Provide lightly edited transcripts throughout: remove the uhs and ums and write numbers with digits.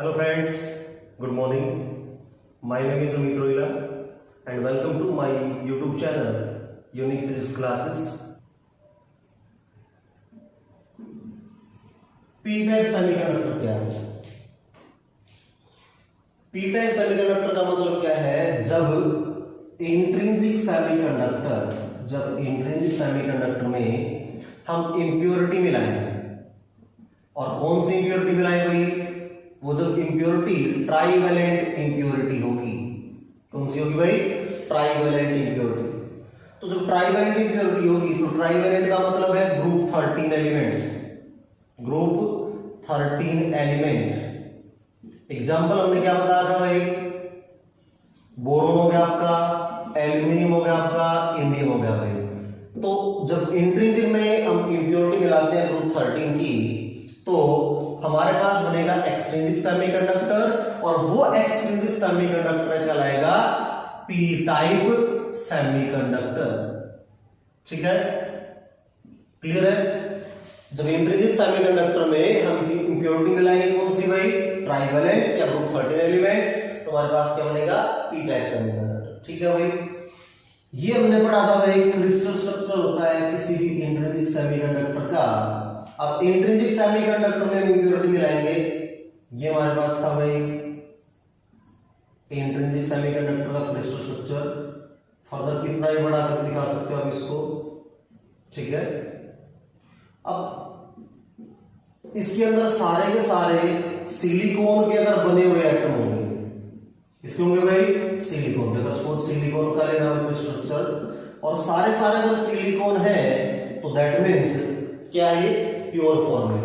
Hello friends, good morning. My name is Amit Roila and welcome to my YouTube channel Unique Physics Classes. P-type semiconductor क्या है? P-type semiconductor का मतलब क्या है? जब intrinsic semiconductor में हम इम्प्योरिटी मिलाएंगे, और कौन सी इम्प्योरिटी मिलाएंगे भाई? वो जब इम्प्योरिटी ट्राइवेलेंट इम्प्योरिटी होगी। कौन सी होगी भाई? Trivalent impurity. तो जब ट्राइवेलेंट इम्प्योरिटी होगी तो ट्राइवेलेंट का मतलब है group 13 elements, group 13 element. Example हमने क्या बताया था भाई? बोरोन हो गया आपका, एल्यूमिनियम हो गया आपका, इंडियम हो गया भाई। तो जब इंट्रिंसिक में हम इम्प्योरिटी मिलाते हैं ग्रुप 13 की, तो हमारे पास बनेगा एक्सट्रिंसिक सेमीकंडक्टर, और वो एक्सट्रिंसिक सेमीकंडक्टर कहलाएगा पी टाइप सेमीकंडक्टर। ठीक है, क्लियर है? जब इंट्रिंसिक सेमीकंडक्टर में हम इंप्योरिटी मिलाएंगे कौन सी भाई? ट्राइवेलेंट या ग्रुप 13 एलिमेंट, तो हमारे पास क्या बनेगा? P type semiconductor. ठीक है भाई, ये हमने पढ़ा था भाई क्रिस्टल स्ट्रक्चर होता है किसी भी इंट्रिंसिक सेमीकंडक्टर का। अब इंट्रिंसिक सेमीकंडक्टर में इम्प्योरिटी मिलाएंगे, ये हमारे पास था भाई इंट्रिंसिक सेमीकंडक्टर का क्रिस्टल स्ट्रक्चर। फर्दर कितना ही बड़ा कर दिखा सकते हो आप इसको। ठीक है, अब इसके अंदर सारे के सारे सिलिकॉन के अगर बने हुए एटम होंगे, इसके होंगे भाई सिलिकॉन के, अगर सपोज सिलिकॉन का लेना है स्ट्रक्चर, और सारे अगर सिलिकॉन है तो दैट मीन्स क्या है? प्योर फॉर्म है।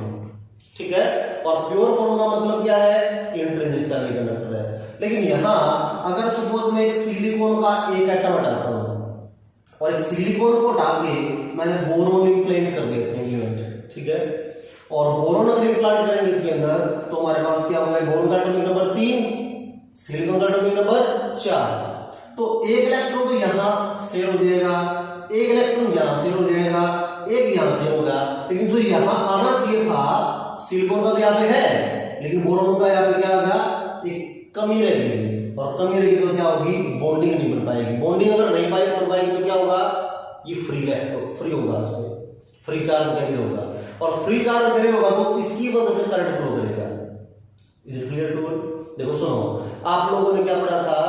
ठीक है, और प्योर फॉर्म का मतलब क्या है? इंट्रिंसिक सेमीकंडक्टर है। लेकिन यहां अगर सपोज मैं एक सिलिकॉन का एक एटम हटाता हूं, और एक सिलिकॉन को हटा के मैंने बोरोन इंप्लांट कर दिया इसमें, ठीक है, और बोरोन अगर इंप्लांट करेंगे इसके अंदर, तो हमारे पास क्या होगा? बोरोन का एटॉमिक नंबर 3, सिलिकॉन का एटॉमिक नंबर 4। तो एक इलेक्ट्रॉन तो यहां शेयर हो जाएगा, एक इलेक्ट्रॉन यहां शेयर हो जाएगा, एक यहां से होगा, लेकिन जो यहां आना चाहिए था सिलिकॉन का तो यहाँ पे है, लेकिन बोरोन का यहाँ पे क्या होगा? एक कमी रहेगी, और कमी रहेगी तो क्या होगी? बॉन्डिंग नहीं बन पाएगी। बॉन्डिंग अगर नहीं बन पाएगी तो क्या होगा? ये फ्री इलेक्ट्रॉन फ्री होगा, इसमें फ्री चार्ज कैरियर होगा, और फ्री चार्ज कैरियर होगा तो इसकी वजह से करंट फ्लो करेगा। Is it clear to all? देखो सुनो, आप लोगों ने क्या पढ़ा था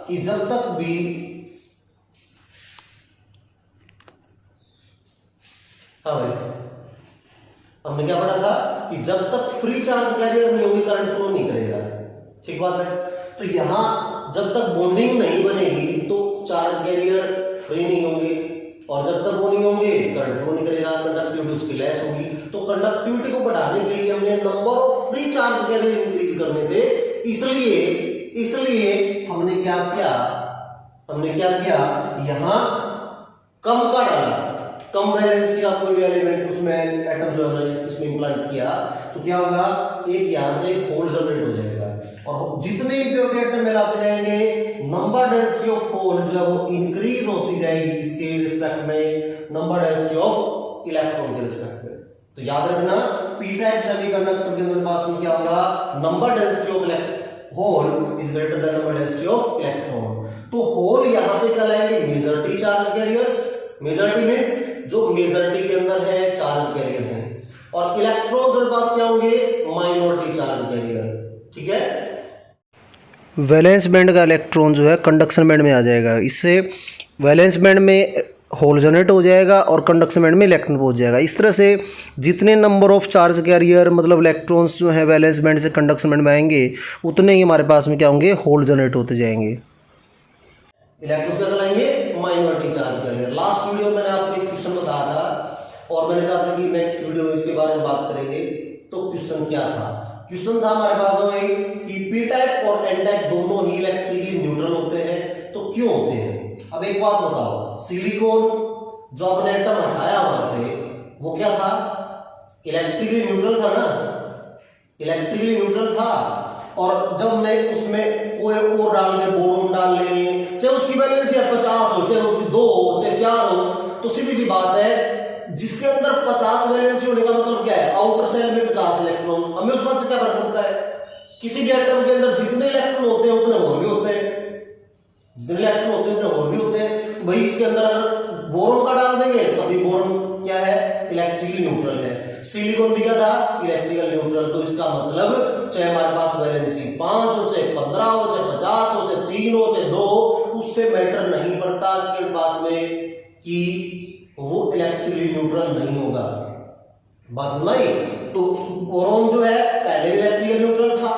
कि जब तक भी हाँ भाई, हमने क्या पढ़ा था कि जब तक फ्री चार्ज कैरियर नहीं होगी करंट फ्लो नहीं करेगा। ठीक बात है? तो यहां जब तक बॉन्डिंग नहीं बनेगी तो चार्ज कैरियर फ्री नहीं होंगे, और जब तक वो नहीं होंगे करंट फ्लो नहीं करेगा, कंडक्टिविटी उसकी लेस होगी। तो कंडक्टिविटी को बढ़ाने के लिए हमने number of free charge carrier increase करने थे, इसलिए हमने क्या किया? यहां कम का डाला, कम वैलेंसी का कोई भी एलिमेंट उसमें एटम जो है इसमें इंप्लांट किया, तो क्या होगा? एक यहां से होल जनरेट हो जाएगा, और जितने इम्प्योरिटी एटम मिलाते जाएंगे नंबर डेंसिटी ऑफ होल जो है वो इंक्रीज होती जाएगी इसके रिस्पेक्ट में, नंबर डेंसिटी ऑफ इलेक्ट्रॉन के रिस्पेक्ट में। तो याद रखना, पी टाइप सेमीकंडक्टर के अंदर पास में क्या होगा? Number density of hole is greater than number density of electron. तो होल यहां पे क्या लाएंगे? Majority charge carriers. Majority means जो मेजॉरिटी के अंदर है चार्ज कैरियर है, और इलेक्ट्रॉन के पास क्या होंगे? Minority charge career. ठीक है, वैलेंस बैंड का इलेक्ट्रॉन जो है कंडक्शन बैंड में आ जाएगा, इससे वैलेंस बैंड में होल जनरेट हो जाएगा और कंडक्शन बैंड में इलेक्ट्रॉन पहुंच जाएगा। इस तरह से जितने नंबर ऑफ चार्ज कैरियर मतलब इलेक्ट्रॉन्स जो है वैलेंस बैंड से कंडक्शन बैंड में आएंगे, उतने ही हमारे पास में क्या होंगे? होल जनरेट होते जाएंगे। इलेक्ट्रॉन्स क्या कहलाएंगे? Minority charge carrier. Last video में मैंने आपको एक क्वेश्चन बताया था, और मैंने कहा था कि नेक्स्ट वीडियो में इसके बारे में बात करेंगे। तो क्वेश्चन क्या था? क्वेश्चन था हमारे पास भाई कि पी टाइप और एन टाइप दोनों ही इलेक्ट्रिकली न्यूट्रल होते हैं, तो क्यों होते हैं? अब एक बात बताओ, सिलिकॉन जो आपने एटम हटाया वहां से, वो क्या था? इलेक्ट्रिकली न्यूट्रल था ना, इलेक्ट्रिकली न्यूट्रल था, और जब हमने उसमें कोई और डाल के बोरोन डाल ले, चाहे उसकी वैलेंसी 50 हो, चाहे उसकी 2 हो, चाहे 4 हो, तो सीधी सी बात है जिसके अंदर 50 वैलेंसी होने का मतलब क्या है? आउटर सेल में 50 इलेक्ट्रॉन, हमें उस बात से क्या फर्क पड़ता है? किसी भी एटम के अंदर जितने इलेक्ट्रॉन होते हैं उतने होल भी होते हैं, जितने इलेक्ट्रॉन होते हैं उतने होल भी होते हैं। वही इसके अंदर अगर बोरॉन का डाल देंगे तो अभी बोरॉन क्या है, इलेक्ट्रिकली न्यूट्रल है। सिलिकॉन भी क्या था, इलेक्ट्रिकल न्यूट्रल। तो इसका मतलब चाहे हमारे पास वैलेंसी 5 हो, चाहे 15 हो, चाहे 50 हो, चाहे 3 हो, चाहे 2, उससे मैटर नहीं पड़ता के पास में कि वो इलेक्ट्रिकली न्यूट्रल नहीं होगा। बात समझ आई? तो बोरॉन जो है पहले भी इलेक्ट्रिकल न्यूट्रल था,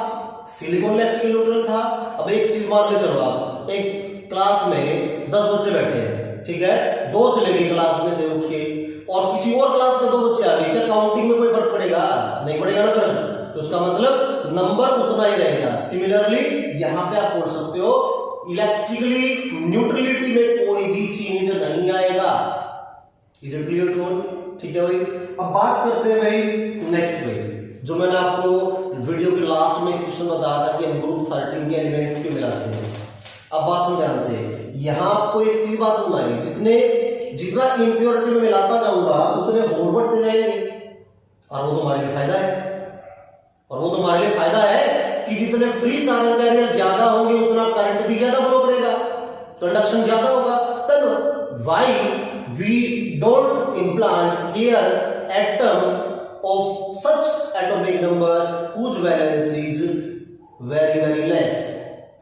सिलिकॉन इलेक्ट्रिकल न्यूट्रल था। अब एक चीज मान के चलो, आप एक क्लास में 10 बच्चे बैठे हैं, ठीक है, 2 चले गए क्लास में से उठ के और किसी और क्लास के 2 बच्चे आ गए, क्या काउंटिंग में कोई फर्क पड़ेगा? नहीं पड़ेगा ना फर्क। तो उसका मतलब नंबर उतना ही रहेगा। सिमिलरली यहां पे आप बोल सकते हो इलेक्ट्रिकली न्यूट्रलिटी में कोई भी चेंज नहीं आएगा। Is it clear to all? ठीक है भाई। अब बात करते हैं भाई नेक्स्ट भाई, जो मैंने आपको वीडियो के लास्ट में क्वेश्चन बताया था कि हम ग्रुप 13 के एलिमेंट क्यों मिलाते हैं। अब बात सुन ध्यान से, यहां आपको एक चीज बात सुनना है, जितना इम्प्योरिटी में मिलाता जाऊंगा उतने होल बढ़ते जाएंगे, और वो तुम्हारे लिए फायदा है। और वो तुम्हारे लिए फायदा है कि जितने फ्री चार्ज कैरियर ज्यादा होंगे उतना करंट भी ज्यादा फ्लो करेगा, कंडक्शन ज्यादा होगा। तब why we don't implant here atom of such atomic number whose valence is very less,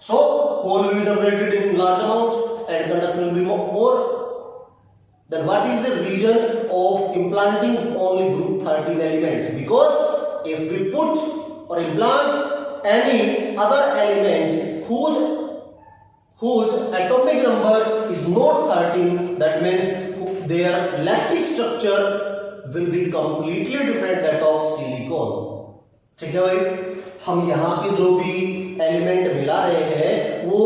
so hole will be generated in large amount and conduction will be more. Then what is the reason of implanting only group 13 elements? Because if we put or implant any other element whose atomic number is not 13, that means their lattice structure will be completely different that of silicon। ठीक है भाई, हम यहाँ पे जो भी element मिला रहे हैं, वो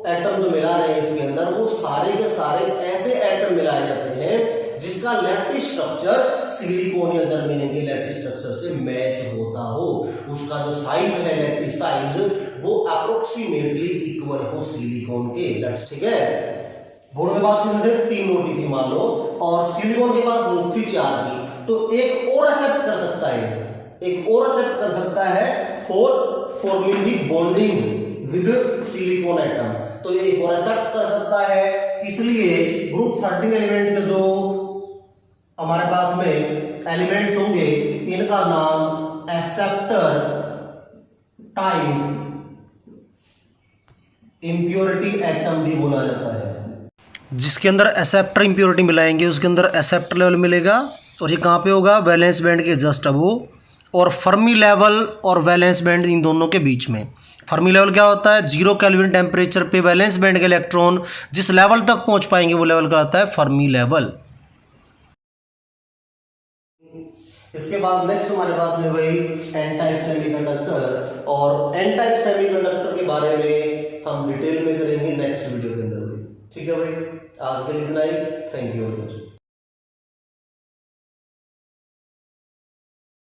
एटम जो मिला रहे हैं इसके अंदर, वो सारे के सारे ऐसे एटम मिलाए जाते हैं जिसका लैटिस स्ट्रक्चर सिलिकॉन या जर्मेनियम के लैटिस स्ट्रक्चर से मैच होता हो। उसका जो साइज है, लैटिस साइज, वो अप्रोक्सीमेटली इक्वल हो सिलिकॉन के। ठीक है, बोर्ड के पास कितने थे? 3 रोटी थी मान लो, और सिलिकॉन के पास रोटी थी 4 की। तो एक और एक्सेप्ट कर सकता है, एक और एक्सेप्ट कर सकता है for forming the bonding with silicon atom. तो ये एक और एक्सेप्ट कर सकता है, इसलिए ग्रुप 13 एलिमेंट के जो हमारे पास में एलिमेंट्स होंगे, इनका नाम एक्सेप्टर टाइप इंप्योरिटी एटम भी बोला जाता है। जिसके अंदर एक्सेप्टर इंप्योरिटी मिलाएंगे उसके अंदर एक्सेप्टर लेवल मिलेगा, और ये कहाँ पे होगा? वैलेंस बैंड के जस्ट अबव, और फर्मी लेवल और वैलेंस बैंड इन दोनों के बीच में। फर्मी लेवल क्या होता है? 0 केल्विन टेम्परेचर पे वैलेंस बैंड के इलेक्ट्रॉन जिस लेवल तक पहुंच पाएंगे वो लेवल कहलाता है फर्मी लेवल। इसके बाद नेक्स्ट हमारे पास में वही एन टाइप सेमीकंडक्टर, और एन टाइप सेमीकंडक्टर के बारे में हम डिटेल में करेंगे नेक्स्ट वीडियो के अंदर। ठीक है भाई, आज के लिए इतना ही। Thank you very much.